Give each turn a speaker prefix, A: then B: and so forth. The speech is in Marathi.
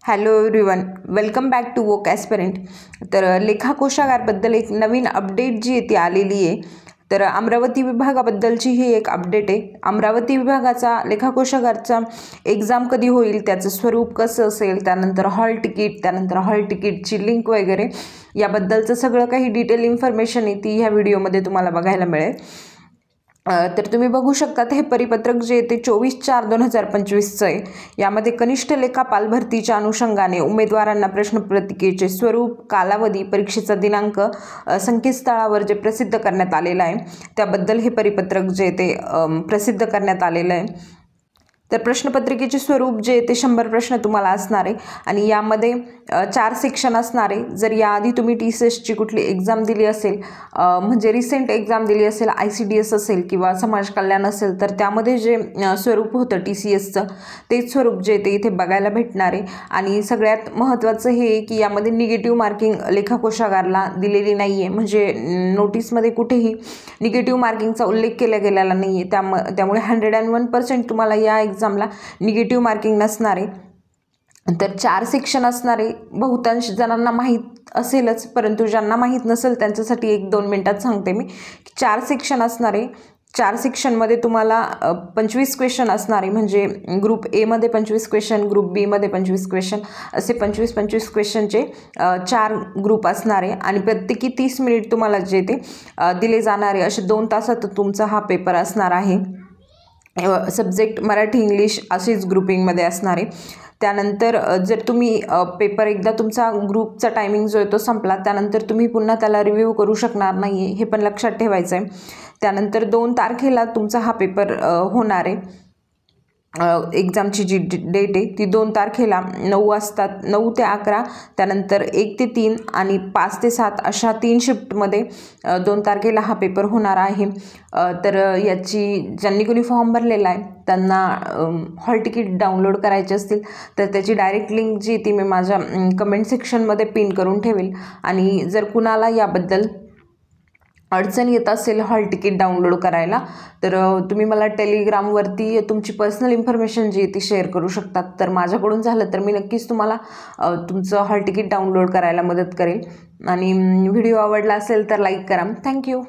A: Hello everyone, welcome back to woke aspirant. तर लेखा कोशागारबद्दल एक नवीन अपडेट जी आहे ती आलेली आहे. तर अमरावती विभागाबद्दलची ही एक अपडेट आहे. अमरावती विभागाचा लेखा कोशागारचा एक्झाम कधी होईल, त्याचं स्वरूप कसं असेल, त्यानंतर हॉल तिकीटची लिंक वगैरे याबद्दलचं सगळं काही डिटेल इन्फॉर्मेशन आहे ती ह्या व्हिडिओमध्ये तुम्हाला बघायला मिळेल. तर तुम्ही बघू शकतात हे परिपत्रक जे ते 24/4/2025 आहे. यामध्ये कनिष्ठ लेखापाल भरतीच्या अनुषंगाने उमेदवारांना प्रश्नपत्रिकेचे स्वरूप, कालावधी, परीक्षेचा दिनांक संकेतस्थळावर जे प्रसिद्ध करण्यात आलेलं आहे त्याबद्दल हे परिपत्रक जे ते प्रसिद्ध करण्यात आलेलं आहे. तर प्रश्नपत्रिकेचे स्वरूप जे ते 100 प्रश्न तुम्हाला असणार आहे आणि यामध्ये 4 सेक्शन असणार आहे. जर याआधी तुम्ही TCSची कुठली एक्झाम दिली असेल, म्हणजे रिसेंट एक्झाम दिली असेल, ICDS असेल किंवा समाज कल्याण असेल, तर त्यामध्ये जे स्वरूप होतं TCSचं तेच स्वरूप जे ते इथे बघायला भेटणार आहे. आणि सगळ्यात महत्त्वाचं हे आहे की यामध्ये निगेटिव्ह मार्किंग लेखा कोशागारला दिलेली नाही आहे. म्हणजे नोटीसमध्ये कुठेही निगेटिव्ह मार्किंगचा उल्लेख केला गेलेला नाही आहे. त्यामुळे 101% तुम्हाला या एक्झामला निगेटिव्ह मार्किंग नसणार आहे. तर 4 सेक्शन असणार आहे. बहुतांश जणांना माहीत असेलच, परंतु ज्यांना माहीत नसेल त्यांच्यासाठी 1-2 मिनिटात सांगते मी. 4 सेक्शन असणार आहे. 4 सेक्शनमध्ये तुम्हाला 25 क्वेश्चन असणार आहे. म्हणजे ग्रुप एमध्ये 25 क्वेश्चन, ग्रुप बीमध्ये 25 क्वेश्चन, असे 25 क्वेश्चनचे 4 ग्रुप असणार आहे. आणि प्रत्येकी 30 मिनिट तुम्हाला जे ते दिले जाणार आहे. असे 2 तासात तुमचा हा पेपर असणार आहे. सब्जेक्ट मराठी, इंग्लिश अशीच ग्रुपिंगमध्ये असणार आहे. त्यानंतर जर तुम्ही पेपर एकदा तुमचा ग्रुपचा टायमिंग जो आहे तो संपला त्यानंतर तुम्ही पुन्हा त्याला रिव्ह्यू करू शकणार नाही आहे, हे पण लक्षात ठेवायचं आहे. त्यानंतर 2 तारखेला तुमचा हा पेपर होणार आहे. एक्झामची जी डेट आहे ती 2 तारखेला 9 वाजता, 9 ते 11, त्यानंतर 1 ते 3 आणि 5 ते 7 अशा 3 शिफ्टमध्ये 2 तारखेला हा पेपर होणार आहे. तर याची ज्यांनी कोणी फॉर्म भरलेला आहे त्यांना हॉल तिकीट डाउनलोड करायचे असतील तर त्याची डायरेक्ट लिंक जी ती मी माझ्या कमेंट सेक्शनमध्ये पिन करून ठेवेल. आणि जर कुणाला याबद्दल अडचण येत असेल हॉल तिकीट डाउनलोड करायला, तर तुम्ही मला टेलिग्रामवरती तुमची पर्सनल इन्फॉर्मेशन जी आहे ती शेअर करू शकतात. तर माझ्याकडून झालं तर मी नक्कीच तुम्हाला तुमचं हॉल तिकीट डाउनलोड करायला मदत करेल. आणि व्हिडिओ आवडला असेल तर लाईक करा. थँक्यू.